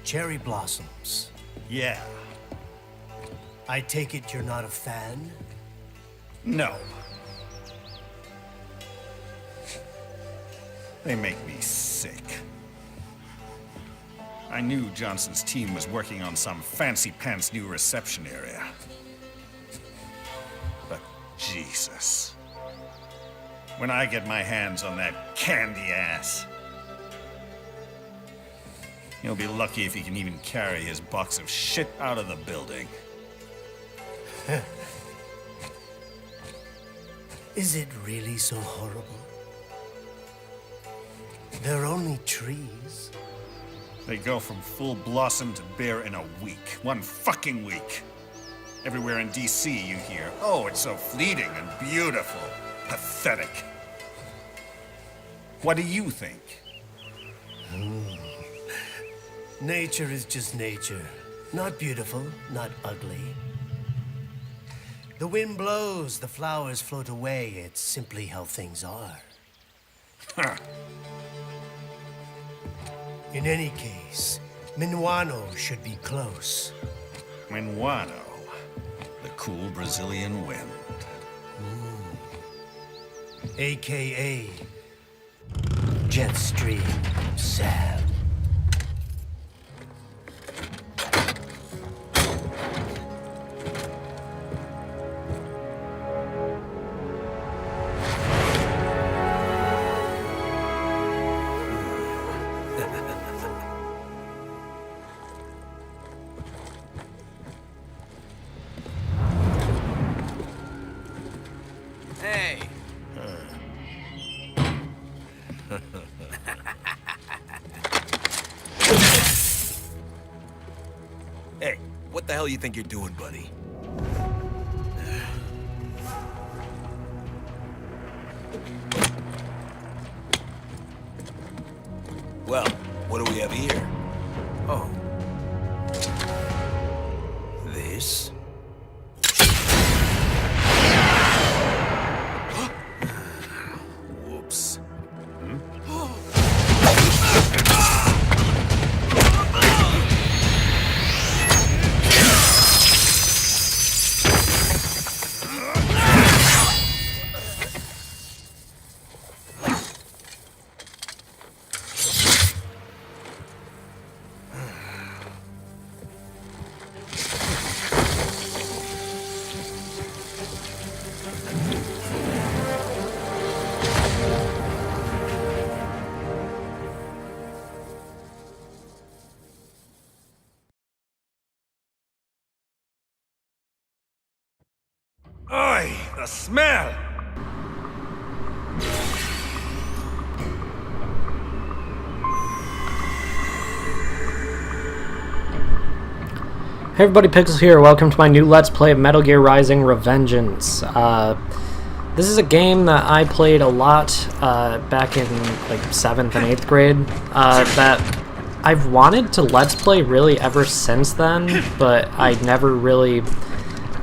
cherry blossoms. Yeah. I take it you're not a fan? No. They make me sick. I knew Johnson's team was working on some fancy-pants new reception area. But Jesus. When I get my hands on that candy ass, he'll be lucky if he can even carry his box of shit out of the building. Is it really so horrible? They're only trees. They go from full blossom to bare in a week. 1 fucking week. Everywhere in DC you hear, oh, it's so fleeting and beautiful. Pathetic. What do you think? Nature is just nature. Not beautiful, not ugly. The wind blows, the flowers float away. It's simply how things are. Huh. In any case, Minuano should be close. Minuano, the cool Brazilian wind. AKA Jetstream Sam. Hey. Hey, what the hell you think you're doing, buddy? Well, what do we have here? Oh. This? Whoops. Oi, the smell! Hey everybody, Pixel here. Welcome to my new Let's Play of Metal Gear Rising: Revengeance. This is a game that I played a lot back in like 7th and 8th grade. That I've wanted to Let's Play really ever since then, but I never really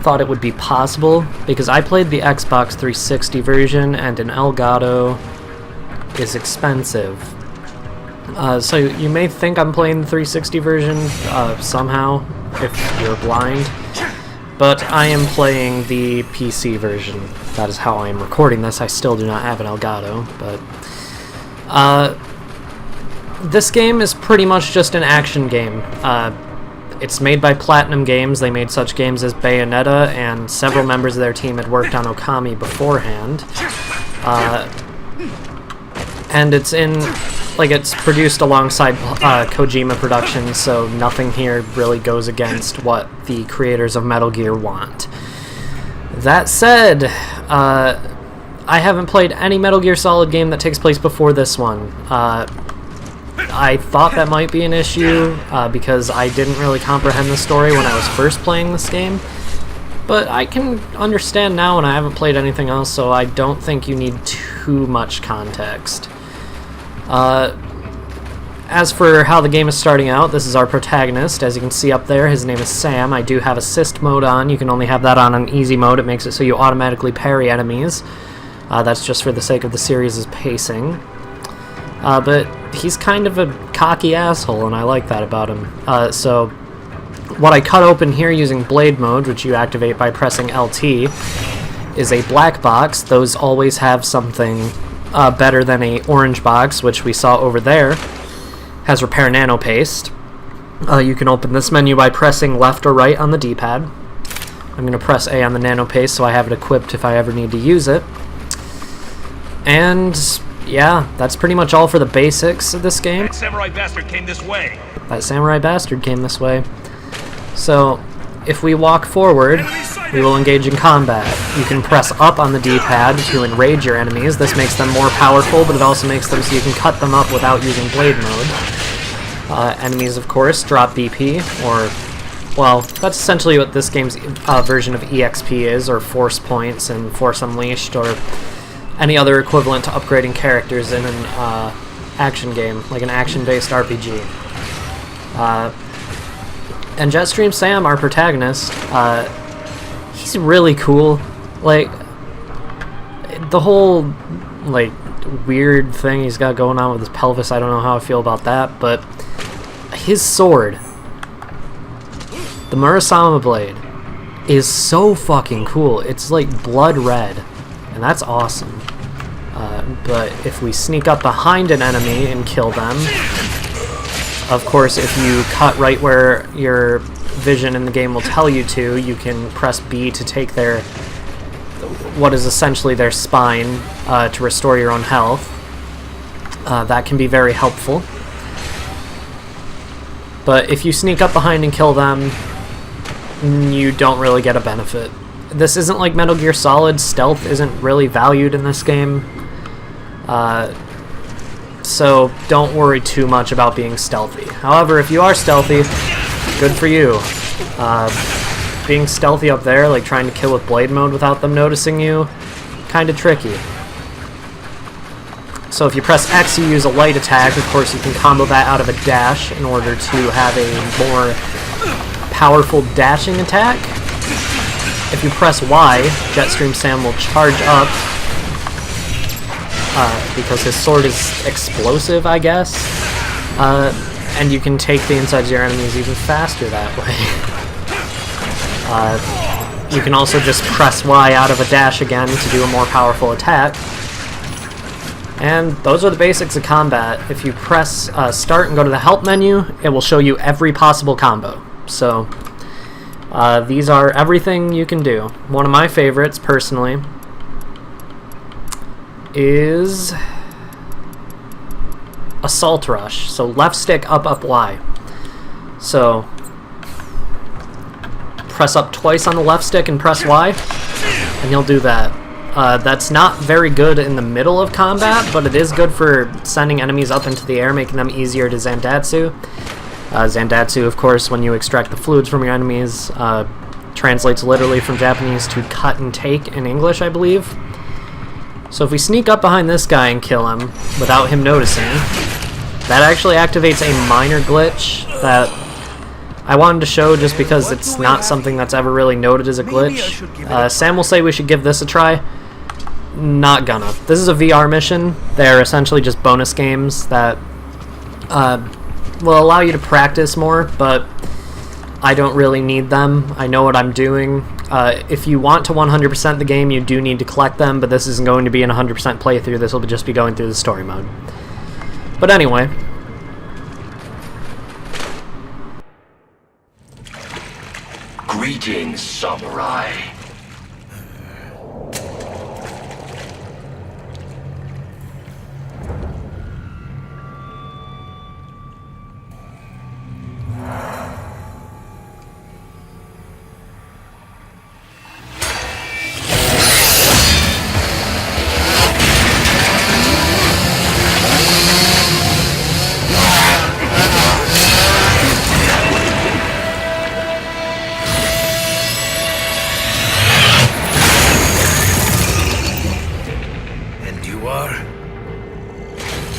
thought it would be possible because I played the Xbox 360 version and an Elgato is expensive. So you may think I'm playing the 360 version somehow if you're blind, but I am playing the PC version. That is how I am recording this. I still do not have an Elgato, but this game is pretty much just an action game. It's made by Platinum Games. They made such games as Bayonetta, and several members of their team had worked on Okami beforehand. And it's produced alongside Kojima Productions, so nothing here really goes against what the creators of Metal Gear want. That said, I haven't played any Metal Gear Solid game that takes place before this one. I thought that might be an issue because I didn't really comprehend the story when I was first playing this game, but I can understand now and I haven't played anything else, so I don't think you need too much context. As for how the game is starting out, this is our protagonist. As you can see up there, his name is Sam. I do have assist mode on. You can only have that on easy mode. It makes it so you automatically parry enemies. That's just for the sake of the series' pacing. But he's kind of a cocky asshole, and I like that about him. So what I cut open here using blade mode, which you activate by pressing LT, is a black box. Those always have something better than a orange box, which we saw over there. Has repair nano paste. You can open this menu by pressing left or right on the D-pad. I'm going to press A on the nano paste so I have it equipped if I ever need to use it. And yeah, that's pretty much all for the basics of this game. That samurai bastard came this way. That samurai bastard came this way. So, if we walk forward, we will engage in combat. You can press up on the D-pad to enrage your enemies. This makes them more powerful, but it also makes them so you can cut them up without using blade mode. Enemies, of course, drop BP, or, well, that's essentially what this game's version of EXP is, or Force Points and Force Unleashed, or any other equivalent to upgrading characters in an action game, like an action-based RPG. And Jetstream Sam, our protagonist, he's really cool. Like, the whole, like, weird thing he's got going on with his pelvis, I don't know how I feel about that, but his sword, the Murasama blade, is so fucking cool. It's like blood red, and that's awesome. But if we sneak up behind an enemy and kill them, of course, if you cut right where your vision in the game will tell you to, you can press B to take their, what is essentially their spine, to restore your own health. That can be very helpful. But if you sneak up behind and kill them, you don't really get a benefit. This isn't like Metal Gear Solid. Stealth isn't really valued in this game. So don't worry too much about being stealthy. However, if you are stealthy, good for you. Being stealthy up there, like trying to kill with blade mode without them noticing you, kind of tricky. So if you press X, you use a light attack. Of course, you can combo that out of a dash in order to have a more powerful dashing attack. If you press Y, Jetstream Sam will charge up, because his sword is explosive, I guess. And you can take the insides of your enemies even faster that way. You can also just press Y out of a dash again to do a more powerful attack. And those are the basics of combat. If you press start and go to the help menu, it will show you every possible combo. So these are everything you can do. One of my favorites, personally, is Assault Rush. So left stick, up, up, Y. So press up twice on the left stick and press Y, and you'll do that. That's not very good in the middle of combat, but it is good for sending enemies up into the air, making them easier to Zandatsu. Zandatsu, of course, when you extract the fluids from your enemies, translates literally from Japanese to cut and take in English, I believe. So if we sneak up behind this guy and kill him without him noticing, that actually activates a minor glitch that I wanted to show just because it's not something that's ever really noted as a glitch. Sam will say we should give this a try. Not gonna. This is a VR mission. They're essentially just bonus games that will allow you to practice more, but I don't really need them. I know what I'm doing. If you want to 100% the game, you do need to collect them, but this isn't going to be an 100% playthrough. This will just be going through the story mode. But anyway. Greetings, samurai.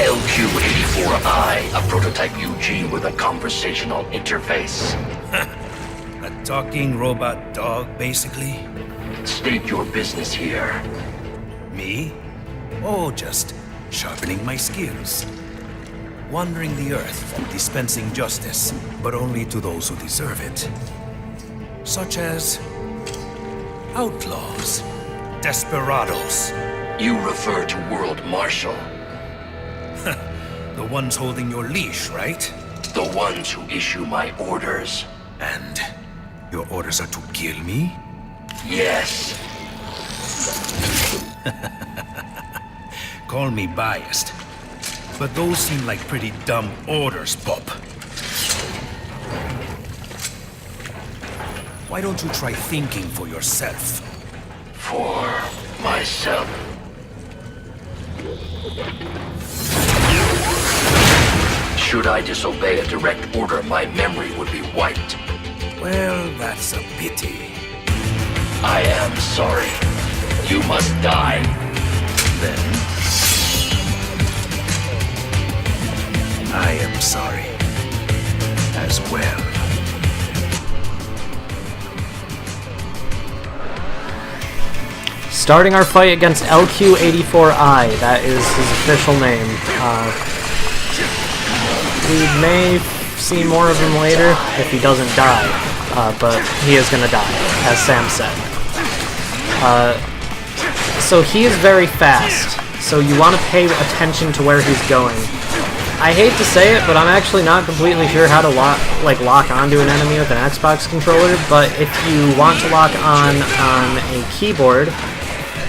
LQ-84I, a prototype UG with a conversational interface. A talking robot dog, basically? State your business here. Me? Oh, just sharpening my skills. wandering the earth, dispensing justice, but only to those who deserve it. Such as outlaws, desperados, You refer to World Marshal, the ones holding your leash, right? the ones who issue my orders. And your orders are to kill me? Yes. Call me biased, but those seem like pretty dumb orders, Pop. Why don't you try thinking for yourself? For myself. Should I disobey a direct order, my memory would be wiped. Well, that's a pity. I am sorry. You must die. Then I am sorry as well. Starting our fight against LQ84I, that is his official name. We may see more of him later if he doesn't die, but he is gonna die, as Sam said. So he is very fast, so you want to pay attention to where he's going. I hate to say it, but I'm actually not completely sure how to lock onto an enemy with an Xbox controller, but if you want to lock on a keyboard,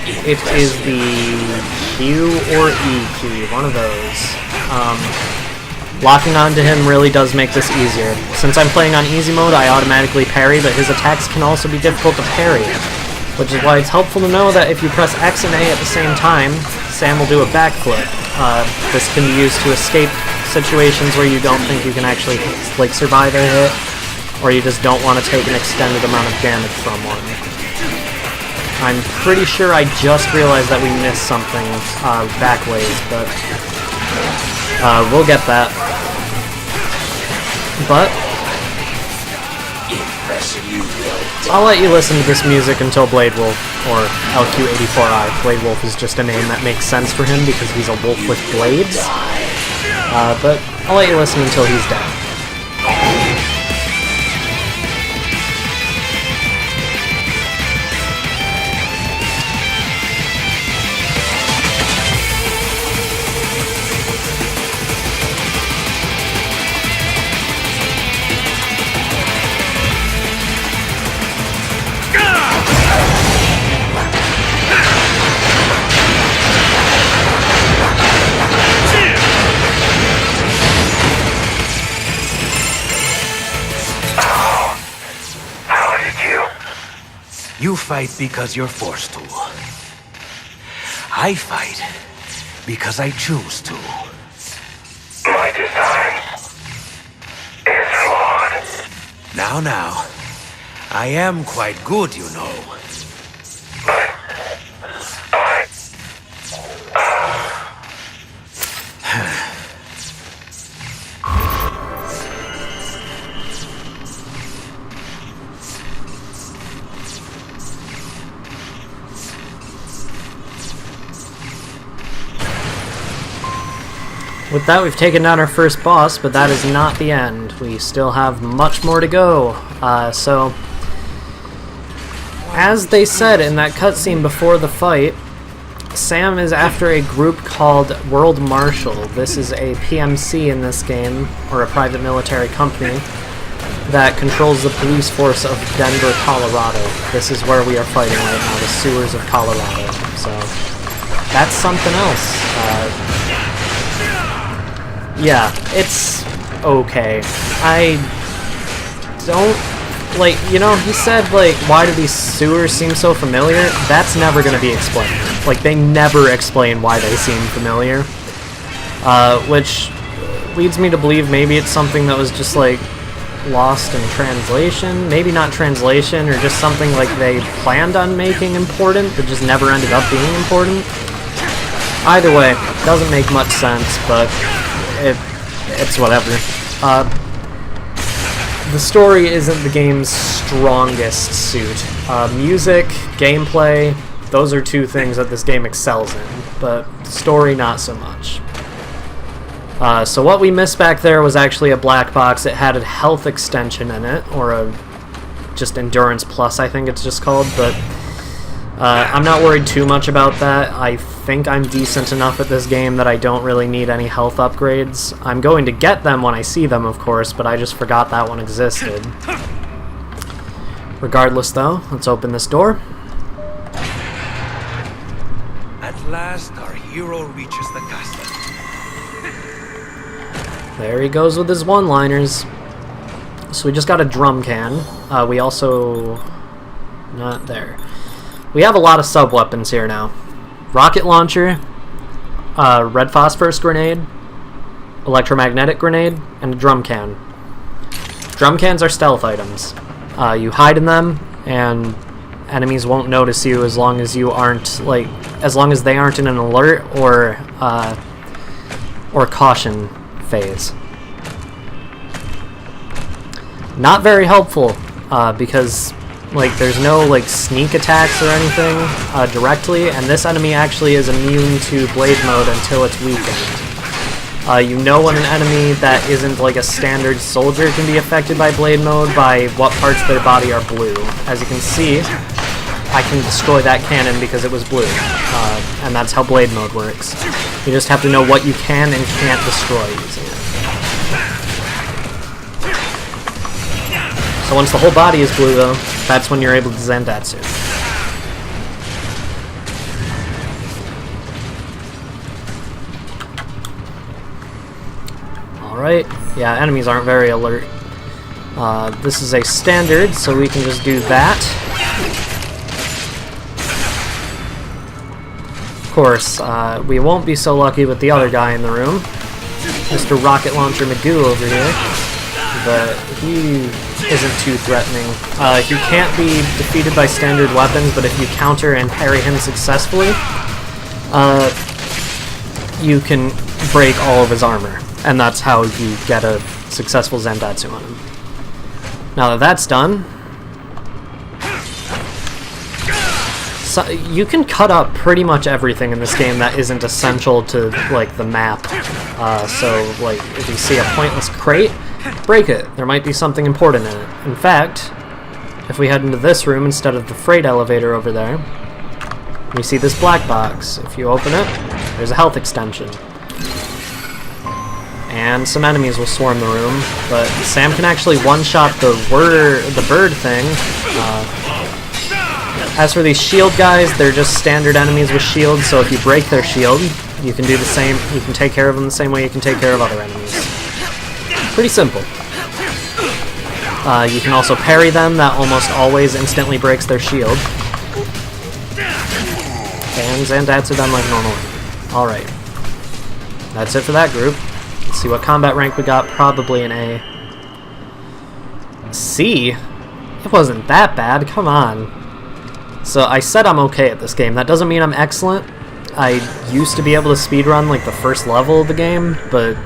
it is the Q or E key, one of those. Locking onto him really does make this easier. Since I'm playing on easy mode, I automatically parry, but his attacks can also be difficult to parry, which is why it's helpful to know that if you press X and A at the same time, Sam will do a backflip. This can be used to escape situations where you don't think you can actually survive a hit, or you just don't want to take an extended amount of damage from one. I'm pretty sure I just realized that we missed something back ways, but we'll get that. But I'll let you listen to this music until Blade Wolf, or LQ84I. Blade Wolf is just a name that makes sense for him because he's a wolf with blades. But I'll let you listen until he's dead. You fight because you're forced to. I fight because I choose to. My design is flawed. Now, I am quite good, you know. With that, we've taken down our first boss, but that is not the end. We still have much more to go. So, as they said in that cutscene before the fight, Sam is after a group called World Marshal. This is a PMC in this game, or a private military company, that controls the police force of Denver, Colorado. This is where we are fighting right now, the sewers of Colorado. So, that's something else. Yeah, it's okay. I don't, he said, why do these sewers seem so familiar? That's never going to be explained. They never explain why they seem familiar. Which leads me to believe maybe it's something that was just, lost in translation. Maybe not translation, or just something, they planned on making important, but just never ended up being important. Either way, doesn't make much sense, but it's whatever. The story isn't the game's strongest suit. Music, gameplay, those are two things that this game excels in, but story not so much. So what we missed back there was actually a black box. It had a health extension in it, or a just endurance plus, I think it's just called, but I'm not worried too much about that. I think I'm decent enough at this game that I don't really need any health upgrades. I'm going to get them when I see them, of course, but I just forgot that one existed. Regardless, though, let's open this door. At last, our hero reaches the castle. There he goes with his one-liners. So we just got a drum can. We also... not there. We have a lot of sub-weapons here now. Rocket launcher, red phosphorus grenade, electromagnetic grenade, and a drum can. Drum cans are stealth items. You hide in them, and enemies won't notice you as long as you aren't, like, as long as they aren't in an alert or caution phase. Not very helpful, because like there's no like sneak attacks or anything directly, and this enemy actually is immune to blade mode until it's weakened. You know when an enemy that isn't like a standard soldier can be affected by blade mode by what parts of their body are blue. As you can see, I can destroy that cannon because it was blue, and that's how blade mode works. You just have to know what you can and can't destroy using it. So once the whole body is blue, though, that's when you're able to Zandatsu. Alright, yeah, enemies aren't very alert. This is a standard, so we can just do that. Of course, we won't be so lucky with the other guy in the room, Mr. Rocket Launcher Magoo over here, but he isn't too threatening. He can't be defeated by standard weapons, but if you counter and parry him successfully, you can break all of his armor, and that's how you get a successful Zandatsu on him. Now that that's done, so you can cut up pretty much everything in this game that isn't essential to like the map. So like if you see a pointless crate, break it. There might be something important in it. In fact, if we head into this room instead of the freight elevator over there, you see this black box. If you open it, there's a health extension. And some enemies will swarm the room, but Sam can actually one-shot the bird thing. As for these shield guys, they're just standard enemies with shields, so if you break their shield, you can do the same, you can take care of them the same way you can take care of other enemies. Pretty simple. You can also parry them, that almost always instantly breaks their shield. And Zandatsu them like normal. Alright. That's it for that group. Let's see what combat rank we got, probably an A. C? It wasn't that bad, come on. So I said I'm okay at this game. That doesn't mean I'm excellent. I used to be able to speedrun like the first level of the game, but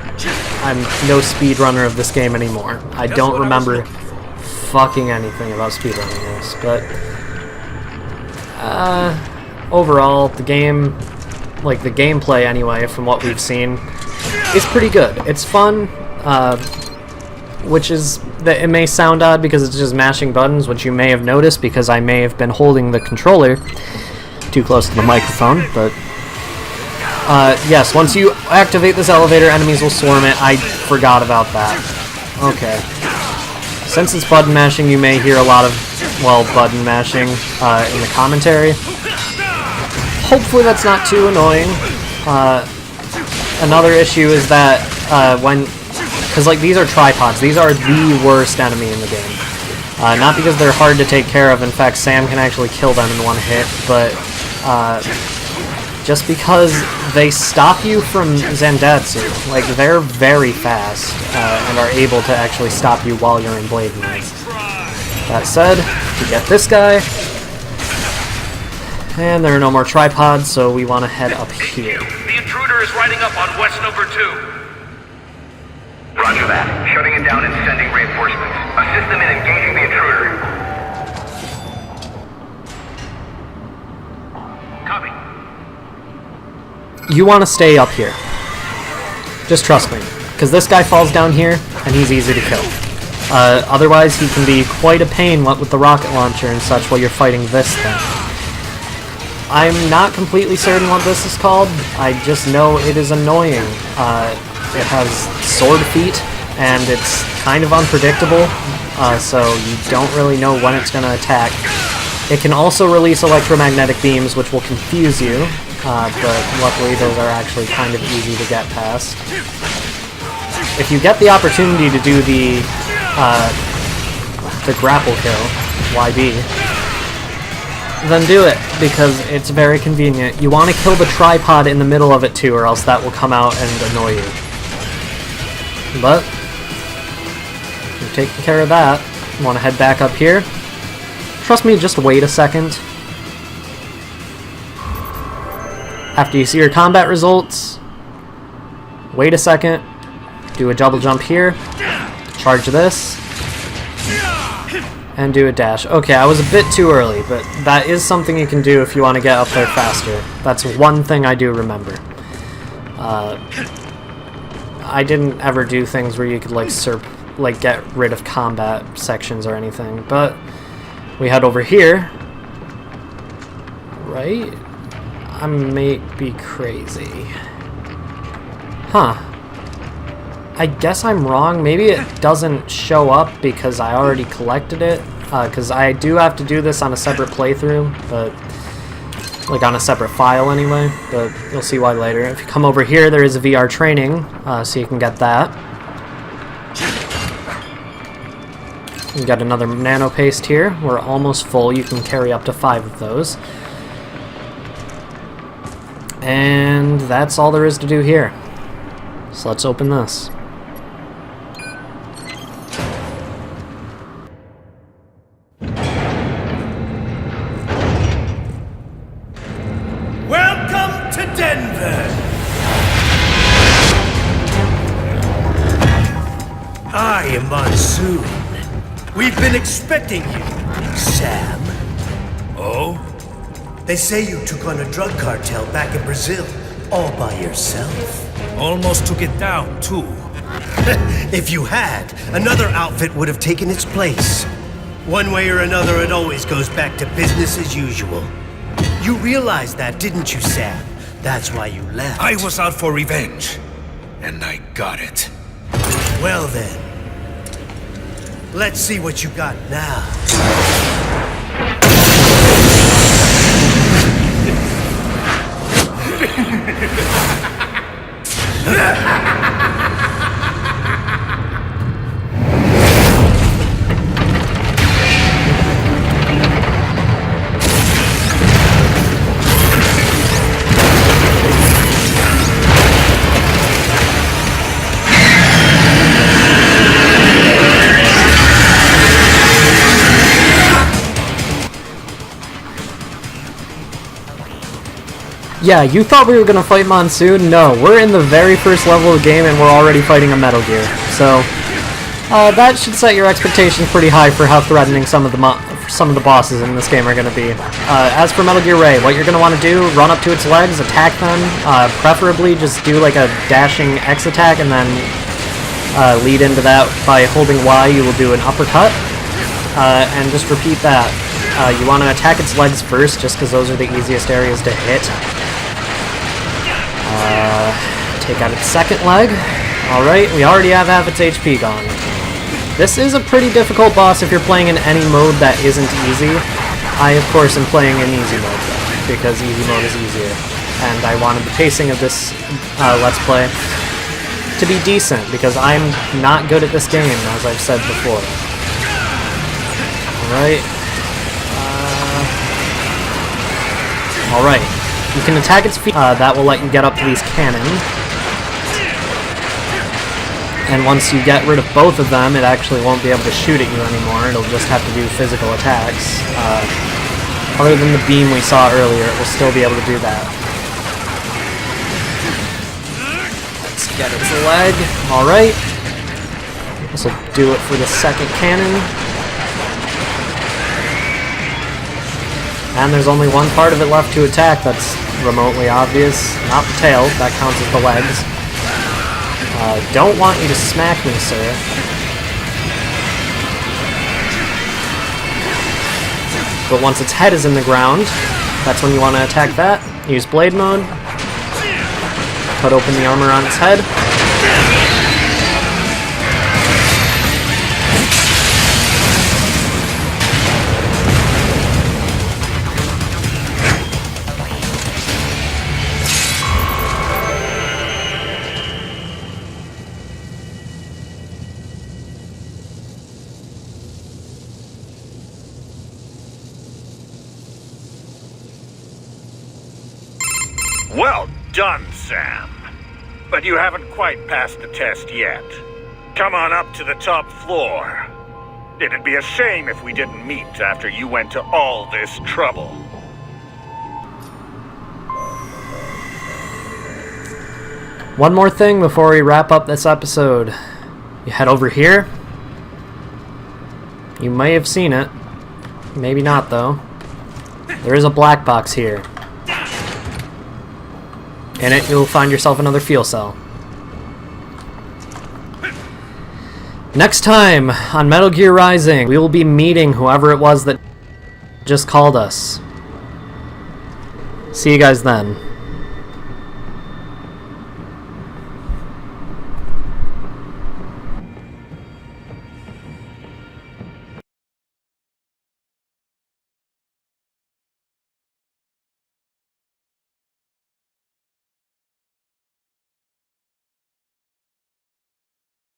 I'm no speedrunner of this game anymore. I don't remember fucking anything about speedrunning this, but overall, the game, like the gameplay anyway, from what we've seen, is pretty good. It's fun, which is, that it may sound odd because it's just mashing buttons, which you may have noticed because I may have been holding the controller too close to the microphone, but yes, once you activate this elevator, enemies will swarm it. I forgot about that. Okay. Since it's button mashing, you may hear a lot of, well, button mashing in the commentary. Hopefully that's not too annoying. Another issue is that because like these are tripods, these are the worst enemy in the game. Not because they're hard to take care of, in fact Sam can actually kill them in one hit, but just because they stop you from Zandatsu. Like, they're very fast and are able to actually stop you while you're in blade mode. That said, we get this guy, and there are no more tripods, so we want to head up here. The intruder is riding up on West number 2. Roger that. Shutting it down and sending reinforcements. Assist them in engaging the intruder. Copy. You want to stay up here. Just trust me, because this guy falls down here, and he's easy to kill. Otherwise, he can be quite a pain, what with the rocket launcher and such, while you're fighting this thing. I'm not completely certain what this is called. I just know it is annoying. It has sword feet, and it's kind of unpredictable, so you don't really know when it's going to attack. It can also release electromagnetic beams, which will confuse you, but luckily those are actually kind of easy to get past. If you get the opportunity to do the grapple kill, YB, then do it, because it's very convenient. You want to kill the tripod in the middle of it too, or else that will come out and annoy you. But you're taking care of that. You want to head back up here. Trust me, just wait a second. After you see your combat results, wait a second, do a double jump here, charge this, and do a dash. Okay, I was a bit too early, but that is something you can do if you want to get up there faster. That's one thing I do remember. I didn't ever do things where you could like get rid of combat sections or anything, but we head over here, right? I may be crazy. Huh. I guess I'm wrong. Maybe it doesn't show up because I already collected it. Because I do have to do this on a separate playthrough, but like on a separate file anyway. But you'll see why later. If you come over here, there is a VR training, so you can get that. You got another nano paste here. We're almost full. You can carry up to 5 of those. And that's all there is to do here. So let's open this. Welcome to Denver! I am Monsoon. We've been expecting you, Sam. Oh? They say you took on a drug cartel back in Brazil, all by yourself. Almost took it down, too. If you had, another outfit would have taken its place. One way or another, it always goes back to business as usual. You realized that, didn't you, Sam? That's why you left. I was out for revenge, and I got it. Well then, let's see what you got now. Yeah, you thought we were gonna fight Monsoon? No, we're in the very first level of the game and we're already fighting a Metal Gear. So, that should set your expectations pretty high for how threatening some of the bosses in this game are gonna be. As for Metal Gear Ray, what you're gonna want to do, run up to its legs, attack them, preferably just do like a dashing X attack and then lead into that by holding Y. You will do an uppercut, and just repeat that. You want to attack its legs first, just because those are the easiest areas to hit. Take out its second leg. Alright, we already have half its HP gone. This is a pretty difficult boss if you're playing in any mode that isn't easy. I, of course, am playing in easy mode, though, because easy mode is easier. And I wanted the pacing of this Let's Play to be decent, because I'm not good at this game, as I've said before. Alright. Alright. You can attack its feet. That will let you get up to these cannon. And once you get rid of both of them, it actually won't be able to shoot at you anymore. It'll just have to do physical attacks. Other than the beam we saw earlier, it will still be able to do that. Let's get its leg. Alright. This will do it for the second cannon. And there's only one part of it left to attack that's remotely obvious. Not the tail, that counts as the legs. Don't want you to smack me, sir. But once its head is in the ground, that's when you want to attack that. Use blade mode. Cut open the armor on its head. Well done, Sam. But you haven't quite passed the test yet. Come on up to the top floor. It'd be a shame if we didn't meet after you went to all this trouble. One more thing before we wrap up this episode. You head over here. You may have seen it. Maybe not, though. There is a black box here. In it, you'll find yourself another fuel cell. Next time on Metal Gear Rising, we will be meeting whoever it was that just called us. See you guys then.